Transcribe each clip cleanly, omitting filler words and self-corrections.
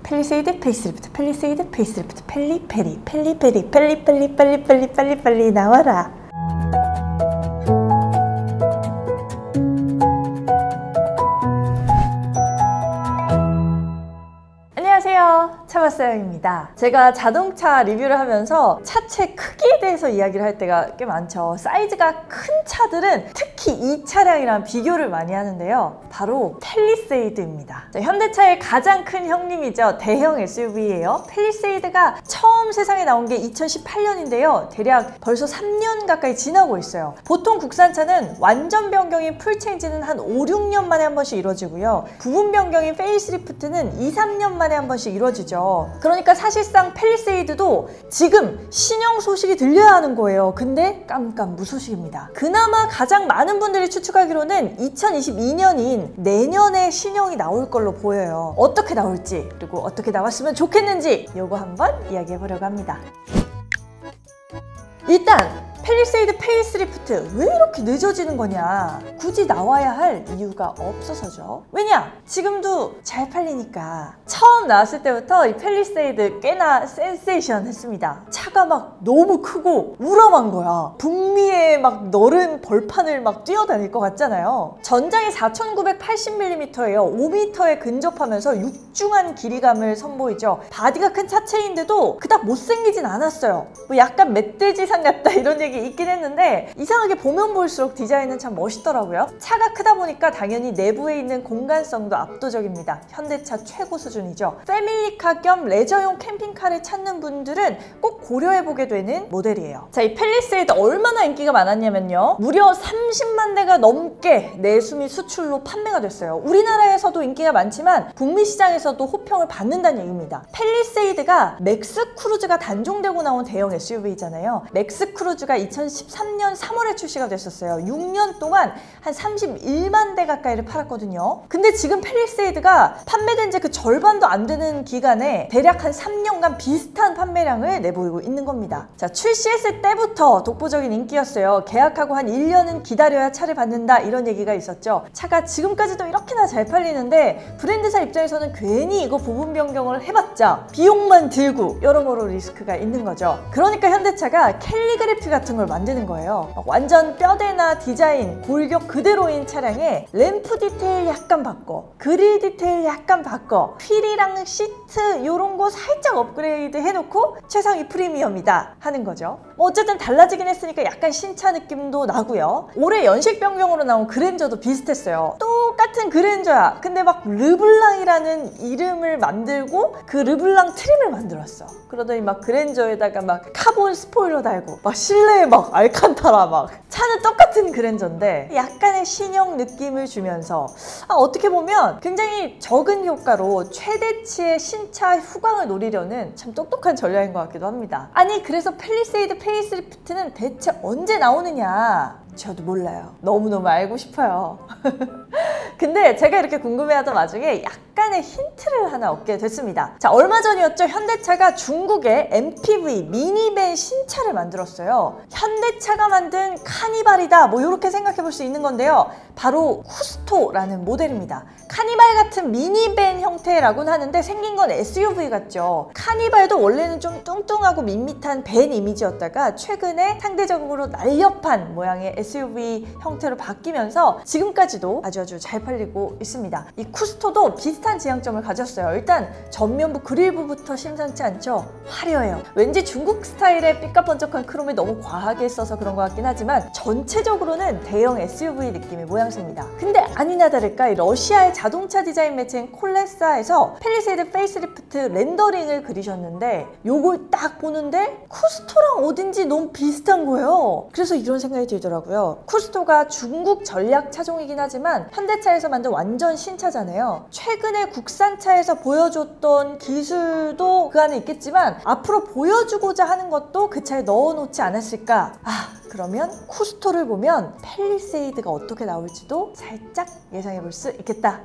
펠리세이드 페이스리프트, 펠리세이드 페이스리프트, 펠리페리, 펠리페리, 빨리 나와라. 안녕하세요, 차박사영입니다. 제가 자동차 리뷰를 하면서 차체 크기에 대해서 이야기를 할 때가 꽤 많죠. 사이즈가 큰 차들은 특히 이 차량이랑 비교를 많이 하는데요, 바로 펠리세이드입니다. 현대차의 가장 큰 형님이죠. 대형 SUV예요. 펠리세이드가 처음 세상에 나온 게 2018년인데요 대략 벌써 3년 가까이 지나고 있어요. 보통 국산차는 완전 변경인 풀체인지는 한 5, 6년 만에 한 번씩 이루어지고요, 부분 변경인 페이스리프트는 2, 3년 만에 한 번씩 이루어지죠. 그러니까 사실상 펠리세이드도 지금 신형 소식이 들려야 하는 거예요. 근데 깜깜 무소식입니다. 그나마 가장 많은 분들이 추측하기로는 2022년인 내년에 신형이 나올 걸로 보여요. 어떻게 나올지, 그리고 어떻게 나왔으면 좋겠는지 요거 한번 이야기해 보려고 합니다. 일단 펠리세이드 페이스리프트 왜 이렇게 늦어지는 거냐? 굳이 나와야 할 이유가 없어서죠. 왜냐? 지금도 잘 팔리니까. 처음 나왔을 때부터 이 펠리세이드 꽤나 센세이션 했습니다. 차가 막 너무 크고 우람한 거야. 북미의 막 너른 벌판을 막 뛰어다닐 것 같잖아요. 전장이 4980mm예요 5m에 근접하면서 육중한 길이감을 선보이죠. 바디가 큰 차체인데도 그닥 못생기진 않았어요. 뭐 약간 멧돼지상 같다 이런 얘기 있긴 했는데, 이상하게 보면 볼수록 디자인은 참 멋있더라고요. 차가 크다 보니까 당연히 내부에 있는 공간성도 압도적입니다. 현대차 최고 수준이죠. 패밀리카 겸 레저용 캠핑카를 찾는 분들은 꼭 고려해보게 되는 모델이에요. 자, 이 펠리세이드 얼마나 인기가 많았냐면요, 무려 30만 대가 넘게 내수 및 수출로 판매가 됐어요. 우리나라에서도 인기가 많지만 북미 시장에서도 호평을 받는다는 얘기입니다. 펠리세이드가 맥스크루즈가 단종되고 나온 대형 SUV잖아요. 맥스크루즈가 2013년 3월에 출시가 됐었어요. 6년 동안 한 31만 대 가까이를 팔았거든요. 근데 지금 펠리세이드가 판매된 지 그 절반도 안 되는 기간에 대략 한 3년간 비슷한 판매량을 내보이고 있는 겁니다. 자, 출시했을 때부터 독보적인 인기였어요. 계약하고 한 1년은 기다려야 차를 받는다 이런 얘기가 있었죠. 차가 지금까지도 이렇게나 잘 팔리는데 브랜드사 입장에서는 괜히 이거 부분 변경을 해봤자 비용만 들고 여러모로 리스크가 있는 거죠. 그러니까 현대차가 캘리그래피 같은 걸 만드는 거예요. 완전 뼈대나 디자인, 골격 그대로인 차량에 램프 디테일 약간 바꿔, 그릴 디테일 약간 바꿔, 휠이랑 시트 이런 거 살짝 업그레이드 해놓고 최상위 프리미엄이다 하는 거죠. 뭐 어쨌든 달라지긴 했으니까 약간 신차 느낌도 나고요. 올해 연식 변경으로 나온 그랜저도 비슷했어요. 똑같은 그랜저야. 근데 막 르블랑이라는 이름을 만들고 그 르블랑 트림을 만들었어. 그러더니 막 그랜저에다가 막 카본 스포일러 달고 막 실내에 막 알칸타라 막. 차는 똑같은 그랜저인데 약간의 신형 느낌을 주면서 어떻게 보면 굉장히 적은 효과로 최대치의 신차 후광을 노리려는 참 똑똑한 전략인 것 같기도 합니다. 아니, 그래서 펠리세이드 페이스리프트는 대체 언제 나오느냐? 저도 몰라요. 너무너무 알고 싶어요. 근데 제가 이렇게 궁금해하던 와중에 약간의 힌트를 하나 얻게 됐습니다. 자, 얼마 전이었죠. 현대차가 중국에 MPV 미니밴 신차를 만들었어요. 현대차가 만든 카니발이다 뭐 이렇게 생각해 볼 수 있는 건데요, 바로 쿠스토라는 모델입니다. 카니발 같은 미니밴 형태라고는 하는데 생긴 건 SUV 같죠. 카니발도 원래는 좀 뚱뚱하고 밋밋한 밴 이미지였다가 최근에 상대적으로 날렵한 모양의 SUV 형태로 바뀌면서 지금까지도 아주 잘 팔리고 있습니다. 이 쿠스토도 비슷한 지향점을 가졌어요. 일단 전면부 그릴부부터 심상치 않죠. 화려해요. 왠지 중국 스타일의 삐까번쩍한 크롬을 너무 과하게 써서 그런 것 같긴 하지만 전체적으로는 대형 SUV 느낌의 모양새입니다. 근데 아니나 다를까 이 러시아의 자동차 디자인 매체인 콜레사에서 펠리세이드 페이스리프트 렌더링을 그리셨는데 요걸 딱 보는데 쿠스토랑 어딘지 너무 비슷한 거예요. 그래서 이런 생각이 들더라고요. 쿠스토가 중국 전략 차종이긴 하지만 현대차에서 만든 완전 신차잖아요. 최근에 국산차에서 보여줬던 기술도 그 안에 있겠지만 앞으로 보여주고자 하는 것도 그 차에 넣어놓지 않았을까? 그러면 쿠스토를 보면 펠리세이드가 어떻게 나올지도 살짝 예상해 볼 수 있겠다.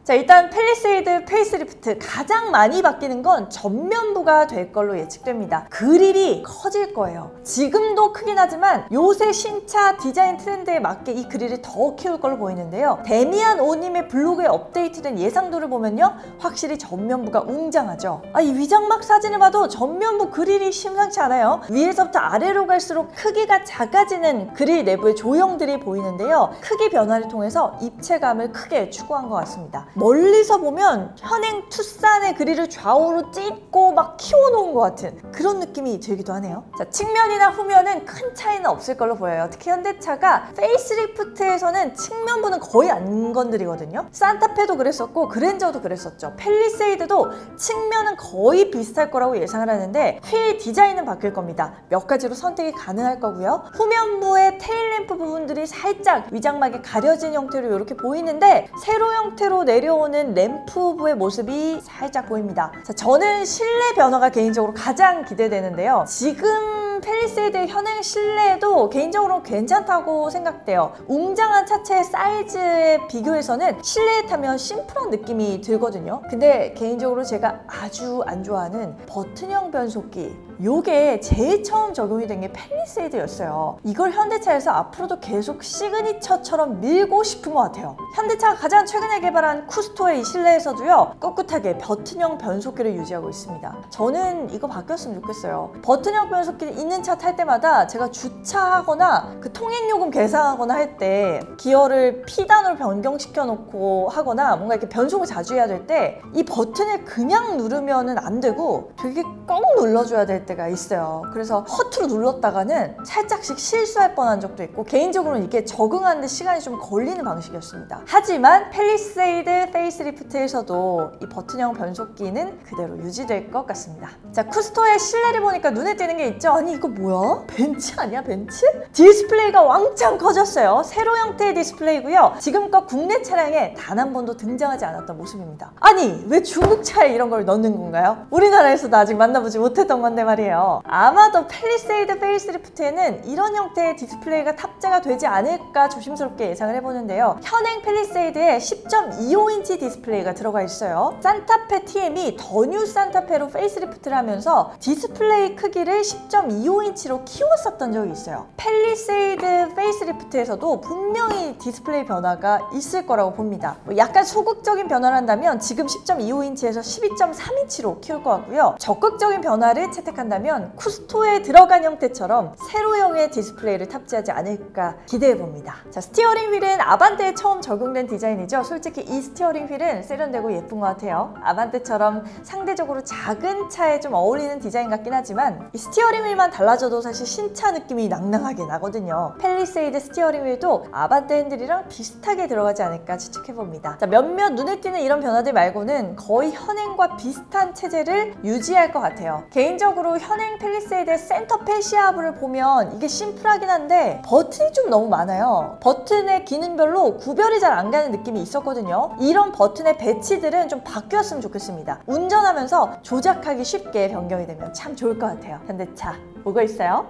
자, 일단 팰리세이드 페이스리프트 가장 많이 바뀌는 건 전면부가 될 걸로 예측됩니다. 그릴이 커질 거예요. 지금도 크긴 하지만 요새 신차 디자인 트렌드에 맞게 이 그릴을 더 키울 걸로 보이는데요. 데미안 오님의 블로그에 업데이트된 예상도를 보면요, 확실히 전면부가 웅장하죠. 이 위장막 사진을 봐도 전면부 그릴이 심상치 않아요. 위에서부터 아래로 갈수록 크기가 작아지는 그릴 내부의 조형들이 보이는데요. 크기 변화를 통해서 입체감을 크게 추구한 것 같습니다. 멀리서 보면 현행 투싼의 그릴을 좌우로 찢고 막 키워놓은 것 같은 그런 느낌이 들기도 하네요. 자, 측면이나 후면은 큰 차이는 없을 걸로 보여요. 특히 현대차가 페이스리프트에서는 측면부는 거의 안 건드리거든요. 산타페도 그랬었고 그랜저도 그랬었죠. 팰리세이드도 측면은 거의 비슷할 거라고 예상을 하는데 휠 디자인은 바뀔 겁니다. 몇 가지로 선택이 가능할 거고요. 후면부의 테일램프 부분들이 살짝 위장막에 가려진 형태로 이렇게 보이는데 세로 형태로 내려오는 램프부의 모습이 살짝 보입니다. 자, 저는 실내 변화가 개인적으로 가장 기대되는데요. 지금 팰리세이드의 현행 실내도 개인적으로 괜찮다고 생각돼요. 웅장한 차체의 사이즈에 비교해서는 실내에 타면 심플한 느낌이 들거든요. 근데 개인적으로 제가 아주 안 좋아하는 버튼형 변속기, 요게 제일 처음 적용이 된 게 팰리세이드였어요. 이걸 현대차에서 앞으로도 계속 시그니처처럼 밀고 싶은 것 같아요. 현대차가 가장 최근에 개발한 쿠스토의 이 실내에서도요, 꿋꿋하게 버튼형 변속기를 유지하고 있습니다. 저는 이거 바뀌었으면 좋겠어요. 버튼형 변속기 있는 차 탈 때마다 제가 주차하거나 그 통행요금 계산하거나 할 때 기어를 P단으로 변경시켜 놓고 하거나 뭔가 이렇게 변속을 자주 해야 될 때 이 버튼을 그냥 누르면은 안 되고 되게 꼭 눌러줘야 될 때가 있어요. 그래서 허투루 눌렀다가는 살짝씩 실수할 뻔한 적도 있고 개인적으로는 이게 적응하는데 시간이 좀 걸리는 방식이었습니다. 하지만 팰리세이드 페이스리프트에서도 이 버튼형 변속기는 그대로 유지될 것 같습니다. 자, 쿠스토의 실내를 보니까 눈에 띄는 게 있죠? 아니 이거 뭐야? 벤츠 아니야 벤츠? 디스플레이가 왕창 커졌어요. 세로 형태의 디스플레이고요. 지금껏 국내 차량에 단 한 번도 등장하지 않았던 모습입니다. 아니 왜 중국 차에 이런 걸 넣는 건가요? 우리나라에서도 아직 만나보지 못했던 건데 말이에요. 아마도 팰리세이드 페이스리프트에는 이런 형태의 디스플레이가 탑재가 되지 않을까 조심스럽게 예상을 해보는데요. 현행 팰리세이드에 10.25인치 디스플레이가 들어가 있어요. 산타페 TM이 더 뉴 산타페로 페이스리프트를 하면서 디스플레이 크기를 10.25인치로 키웠었던 적이 있어요. 팰리세이드 페이스리프트에서도 분명히 디스플레이 변화가 있을 거라고 봅니다. 약간 소극적인 변화를 한다면 지금 10.25인치에서 12.3인치로 키울 것 같고요. 적극적인 변화를 채택한다면 쿠스토에 들어간 형태처럼 세로형의 디스플레이를 탑재하지 않을까 기대해봅니다. 자, 스티어링 휠은 아반떼에 처음 적용된 디자인이죠. 솔직히 이 스티어링 휠은 세련되고 예쁜 것 같아요. 아반떼처럼 상대적으로 작은 차에 좀 어울리는 디자인 같긴 하지만 이 스티어링 휠만 달라져도 사실 신차 느낌이 낭낭하게 나거든요. 팰리세이드 스티어링 휠도 아반떼 핸들이랑 비슷하게 들어가지 않을까 추측해봅니다. 자, 몇몇 눈에 띄는 이런 변화들 말고는 거의 현행과 비슷한 체제를 유지할 것 같아요. 개인적으로 현행 팰리세이드의 센터 패시아부를 보면 이게 심플하긴 한데 버튼이 좀 너무 많아요. 버튼의 기능별로 구별이 잘 안 가는 느낌이 있었거든요. 이런 버튼의 배치들은 좀 바뀌었으면 좋겠습니다. 운전하면서 조작하기 쉽게 변경이 되면 참 좋을 것 같아요. 현대차 뭐가 있어요?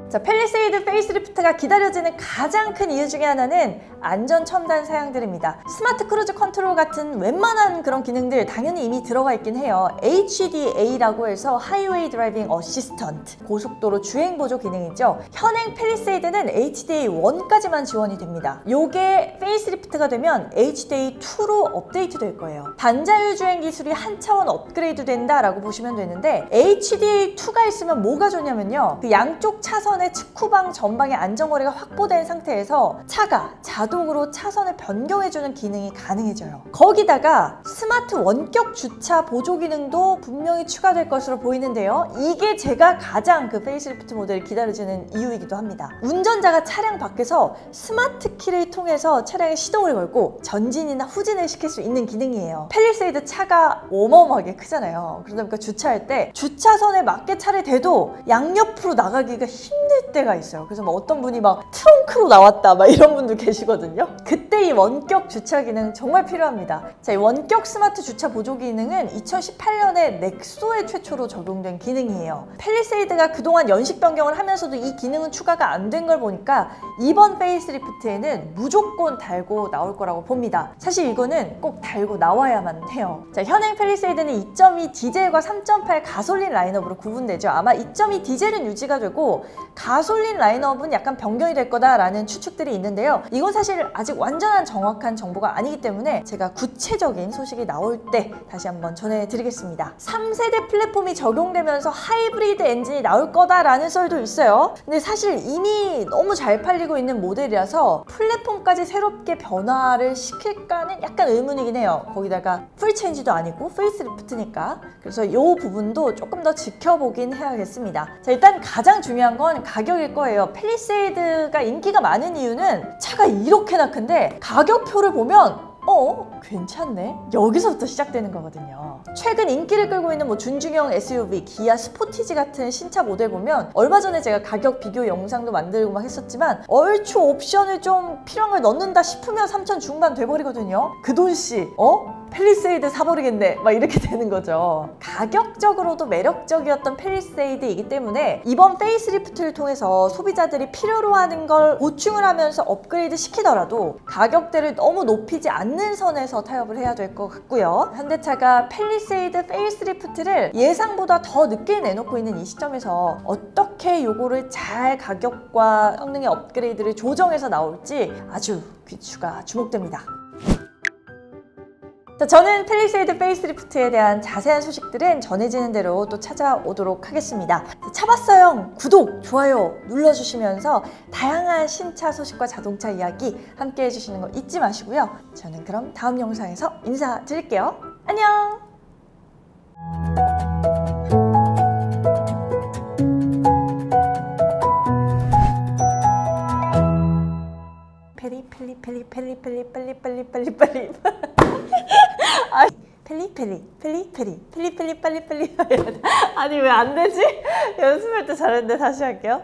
자, 팰리세이드 페이스리프트가 기다려지는 가장 큰 이유 중에 하나는 안전 첨단 사양들입니다. 스마트 크루즈 컨트롤 같은 웬만한 그런 기능들 당연히 이미 들어가 있긴 해요. HDA라고 해서 하이웨이 드라이빙 어시스턴트, 고속도로 주행 보조 기능이죠. 현행 팰리세이드는 HDA1까지만 지원이 됩니다. 요게 페이스리프트가 되면 HDA2로 업데이트 될 거예요. 반자율 주행 기술이 한 차원 업그레이드 된다라고 보시면 되는데 HDA2가 있으면 뭐가 좋냐면요, 그 양쪽 차선의 측후방 전방의 안전거리가 확보된 상태에서 차가 자동으로 차선을 변경해주는 기능이 가능해져요. 거기다가 스마트 원격 주차 보조 기능도 분명히 추가될 것으로 보이는데요. 이게 제가 가장 그 페이스리프트 모델이 기다려지는 이유이기도 합니다. 운전자가 차량 밖에서 스마트 키를 통해서 차량에 시동을 걸고 전진이나 후진을 시킬 수 있는 기능이에요. 팰리세이드 차가 어마어마하게 크잖아요. 그러다 보니까 주차할 때 주차선에 맞게 차를 대도 양옆으로 나가기가 힘들 때가 있어요. 그래서 막 어떤 분이 막 트렁크로 나왔다 막 이런 분도 계시거든요. 오거든요. 그때 이 원격 주차 기능 정말 필요합니다. 자, 이 원격 스마트 주차 보조 기능은 2018년에 넥소에 최초로 적용된 기능이에요. 팰리세이드가 그동안 연식 변경을 하면서도 이 기능은 추가가 안 된 걸 보니까 이번 페이스리프트에는 무조건 달고 나올 거라고 봅니다. 사실 이거는 꼭 달고 나와야만 해요. 자, 현행 팰리세이드는 2.2 디젤과 3.8 가솔린 라인업으로 구분되죠. 아마 2.2 디젤은 유지가 되고 가솔린 라인업은 약간 변경이 될 거다라는 추측들이 있는데요. 이건 사실 아직 완전한 정확한 정보가 아니기 때문에 제가 구체적인 소식이 나올 때 다시 한번 전해드리겠습니다. 3세대 플랫폼이 적용되면서 하이브리드 엔진이 나올 거다라는 썰도 있어요. 근데 사실 이미 너무 잘 팔리고 있는 모델이라서 플랫폼까지 새롭게 변화를 시킬까는 약간 의문이긴 해요. 거기다가 풀체인지도 아니고 페이스리프트니까. 그래서 이 부분도 조금 더 지켜보긴 해야겠습니다. 자, 일단 가장 중요한 건 가격일 거예요. 팰리세이드가 인기가 많은 이유는 차가 이렇게나 큰데 가격표를 보면 괜찮네? 여기서부터 시작되는 거거든요. 최근 인기를 끌고 있는 준중형 SUV, 기아 스포티지 같은 신차 모델 보면 얼마 전에 제가 가격 비교 영상도 만들고 막 했었지만 얼추 옵션을 좀 필요한 걸 넣는다 싶으면 3천 중반 돼버리거든요. 그 돈씨 팰리세이드 사버리겠네 막 이렇게 되는 거죠. 가격적으로도 매력적이었던 팰리세이드이기 때문에 이번 페이스리프트를 통해서 소비자들이 필요로 하는 걸 보충을 하면서 업그레이드 시키더라도 가격대를 너무 높이지 않는 선에서 타협을 해야 될 것 같고요. 현대차가 팰리세이드 페이스리프트를 예상보다 더 늦게 내놓고 있는 이 시점에서 어떻게 요거를 잘 가격과 성능의 업그레이드를 조정해서 나올지 아주 귀추가 주목됩니다. 자, 저는 팰리세이드 페이스리프트에 대한 자세한 소식들은 전해지는 대로 또 찾아오도록 하겠습니다. 차봤어요! 구독, 좋아요 눌러주시면서 다양한 신차 소식과 자동차 이야기 함께 해주시는 거 잊지 마시고요. 저는 그럼 다음 영상에서 인사드릴게요. 안녕! 빨리 빨리 아니 왜 안 되지? 연습할 때 잘했는데 다시 할게요.